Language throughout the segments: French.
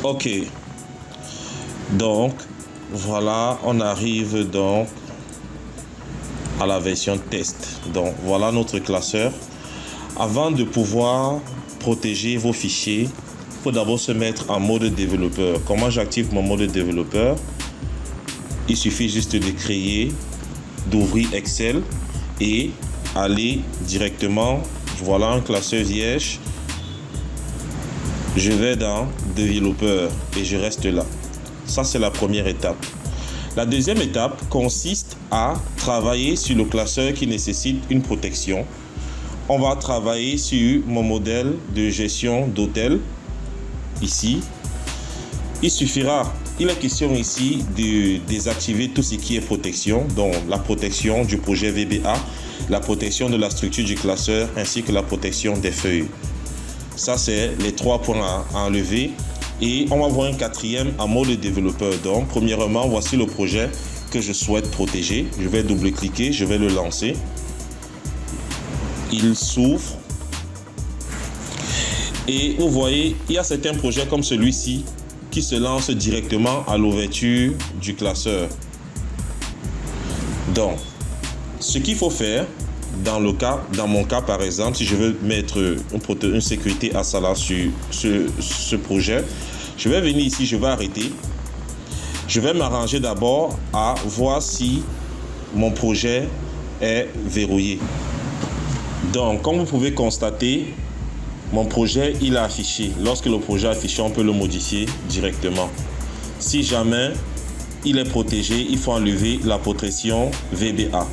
Ok. Donc, voilà, on arrive donc à la version test. Donc, voilà notre classeur. Avant de pouvoir protéger vos fichiers, il faut d'abord se mettre en mode développeur. Comment j'active mon mode développeur? Il suffit juste de créer, d'ouvrir Excel et aller directement. Voilà un classeur vierge. Je vais dans développeur et je reste là. Ça, c'est la première étape. La deuxième étape consiste à travailler sur le classeur qui nécessite une protection. On va travailler sur mon modèle de gestion d'hôtel. Ici, il est question ici de désactiver tout ce qui est protection, donc la protection du projet VBA, la protection de la structure du classeur ainsi que la protection des feuilles. Ça, c'est les 3 points à enlever. Et on va voir un quatrième en mode développeur. Donc, premièrement, voici le projet que je souhaite protéger. Je vais double-cliquer, je vais le lancer. Il s'ouvre. Et vous voyez, il y a certains projets comme celui-ci qui se lancent directement à l'ouverture du classeur. Donc, ce qu'il faut faire, dans mon cas par exemple, si je veux mettre une sécurité Asala sur ce projet, je vais venir ici, je vais arrêter. Je vais m'arranger d'abord à voir si mon projet est verrouillé. Donc, comme vous pouvez constater, mon projet, il est affiché. Lorsque le projet est affiché, on peut le modifier directement. Si jamais il est protégé, il faut enlever la protection VBA.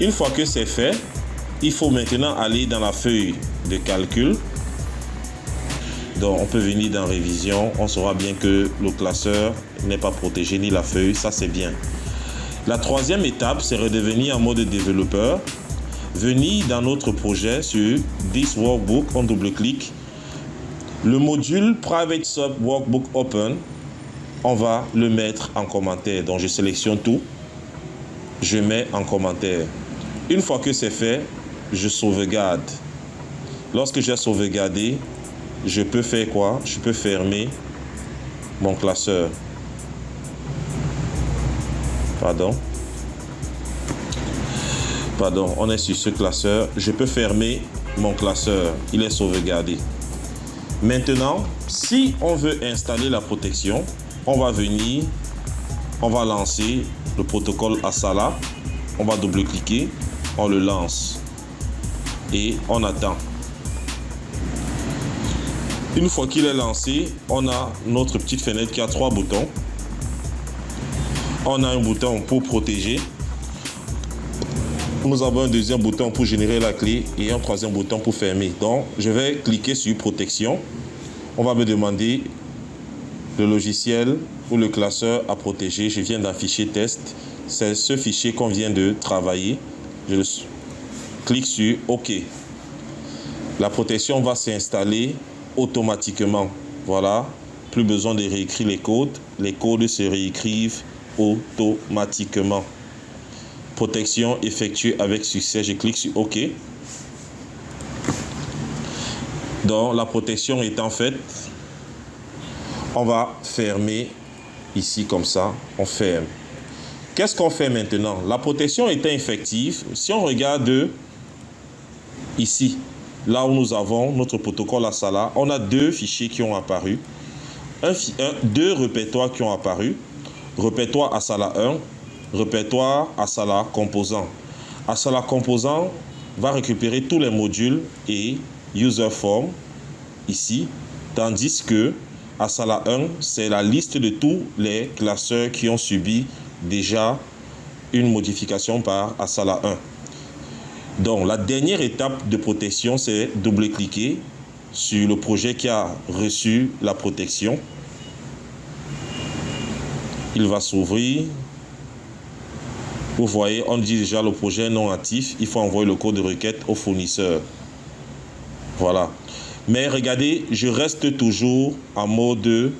Une fois que c'est fait, il faut maintenant aller dans la feuille de calcul. Donc, on peut venir dans révision. On saura bien que le classeur n'est pas protégé ni la feuille. Ça, c'est bien. La troisième étape, c'est redevenir en mode développeur. Venir dans notre projet sur This Workbook, on double-clique. Le module Private Sub Workbook Open, on va le mettre en commentaire. Donc, je sélectionne tout. Je mets en commentaire. Une fois que c'est fait, je sauvegarde. Lorsque j'ai sauvegardé, je peux faire quoi? Je peux fermer mon classeur. Pardon, on est sur ce classeur. Je peux fermer mon classeur. Il est sauvegardé. Maintenant, si on veut installer la protection, on va venir, on va lancer le protocole Asala. On va double-cliquer, on le lance et on attend. Une fois qu'il est lancé, on a notre petite fenêtre qui a 3 boutons. On a un bouton pour protéger. Nous avons un deuxième bouton pour générer la clé et un troisième bouton pour fermer. Donc, je vais cliquer sur protection. On va me demander le logiciel ou le classeur à protéger. Je viens d'un fichier test. C'est ce fichier qu'on vient de travailler. Je clique sur OK. La protection va s'installer automatiquement. Voilà. Plus besoin de réécrire les codes. Les codes se réécrivent automatiquement. Protection effectuée avec succès. Je clique sur OK. Donc, la protection étant faite, on va fermer ici comme ça. On ferme. Qu'est-ce qu'on fait maintenant? La protection étant effective, si on regarde ici, là où nous avons notre protocole Asala, on a 2 fichiers qui ont apparu. 2 répertoires qui ont apparu. Répertoire Asala 1, répertoire Asala composant. Asala composant va récupérer tous les modules et user form ici, tandis que Asala 1, c'est la liste de tous les classeurs qui ont subi déjà une modification par Asala 1. Donc, la dernière étape de protection, c'est double-cliquer sur le projet qui a reçu la protection. Il va s'ouvrir. Vous voyez, on dit déjà le projet non actif. Il faut envoyer le code de requête au fournisseur. Voilà. Mais regardez, je reste toujours en mode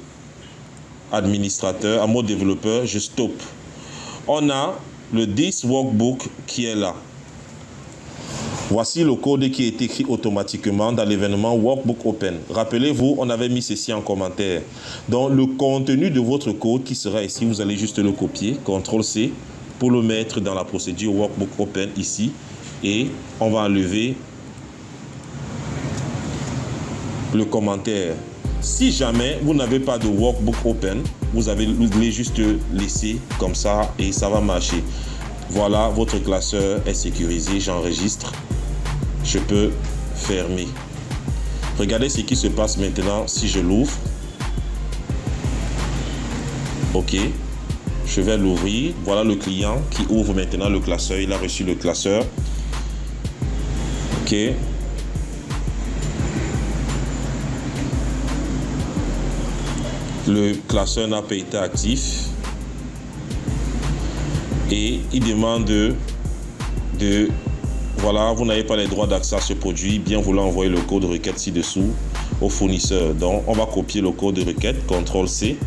administrateur, en mode développeur. Je stoppe. On a le This Workbook qui est là. Voici le code qui est écrit automatiquement dans l'événement Workbook Open. Rappelez-vous, on avait mis ceci en commentaire. Donc, le contenu de votre code qui sera ici, vous allez juste le copier, CTRL-C, pour le mettre dans la procédure Workbook Open ici. Et on va enlever le commentaire. Si jamais vous n'avez pas de Workbook Open, vous allez juste laisser comme ça et ça va marcher. Voilà, votre classeur est sécurisé, j'enregistre. Je peux fermer. Regardez ce qui se passe maintenant si je l'ouvre. OK. Je vais l'ouvrir. Voilà le client qui ouvre maintenant le classeur. Il a reçu le classeur. OK. Le classeur n'a pas été actif. Et il demande voilà, vous n'avez pas les droits d'accès à ce produit, bien vouloir envoyer le code de requête ci-dessous au fournisseur. Donc, on va copier le code de requête, CTRL-C.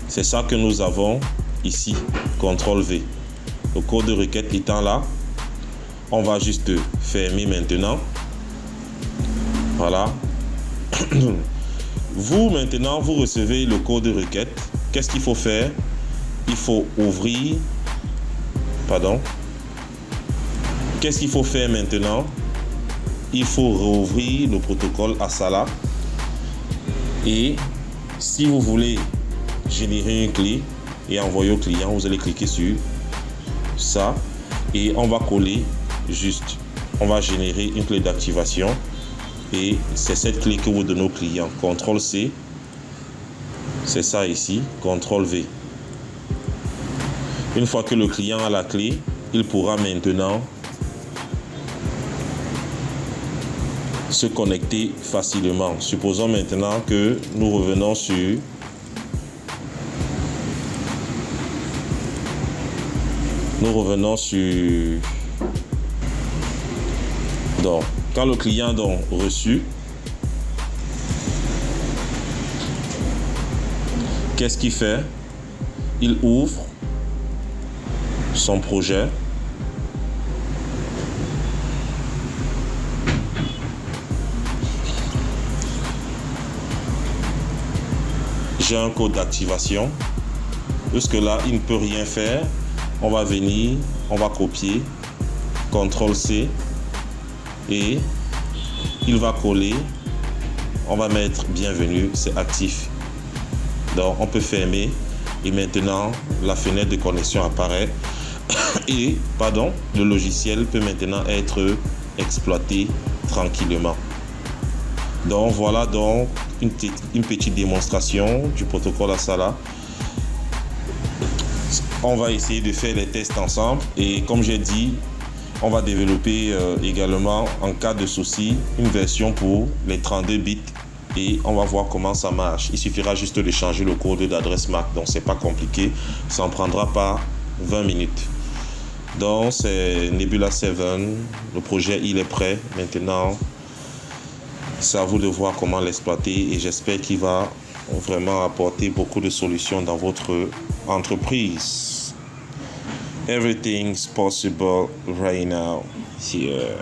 C'est ça que nous avons ici, CTRL-V. Le code de requête étant là, on va juste fermer maintenant. Voilà. Vous, maintenant, vous recevez le code de requête. Qu'est-ce qu'il faut faire? Il faut ouvrir... Pardon. Qu'est-ce qu'il faut faire maintenant? Il faut rouvrir le protocole Asala. Et si vous voulez générer une clé et envoyer au client, vous allez cliquer sur ça. Et on va coller juste. On va générer une clé d'activation. Et c'est cette clé que vous donnez au client. CTRL-C. C'est ça ici. CTRL-V. Une fois que le client a la clé, il pourra maintenant se connecter facilement. Supposons maintenant que nous revenons sur donc quand le client donc reçu, qu'est-ce qu'il fait? Il ouvre son projet. J'ai un code d'activation. Jusque-là, il ne peut rien faire. On va venir, on va copier, CTRL-C, et il va coller. On va mettre bienvenue, c'est actif. Donc, on peut fermer. Et maintenant, la fenêtre de connexion apparaît. Et, le logiciel peut maintenant être exploité tranquillement. Donc, voilà donc une petite démonstration du protocole Asala. On va essayer de faire les tests ensemble. Et comme j'ai dit, on va développer également, en cas de souci, une version pour les 32 bits. Et on va voir comment ça marche. Il suffira juste de changer le code d'adresse MAC. Donc, c'est pas compliqué. Ça ne prendra pas 20 minutes. Donc, c'est Nebula 7. Le projet, il est prêt. Maintenant, c'est à vous de voir comment l'exploiter. Et j'espère qu'il va vraiment apporter beaucoup de solutions dans votre entreprise. Everything's possible right now here.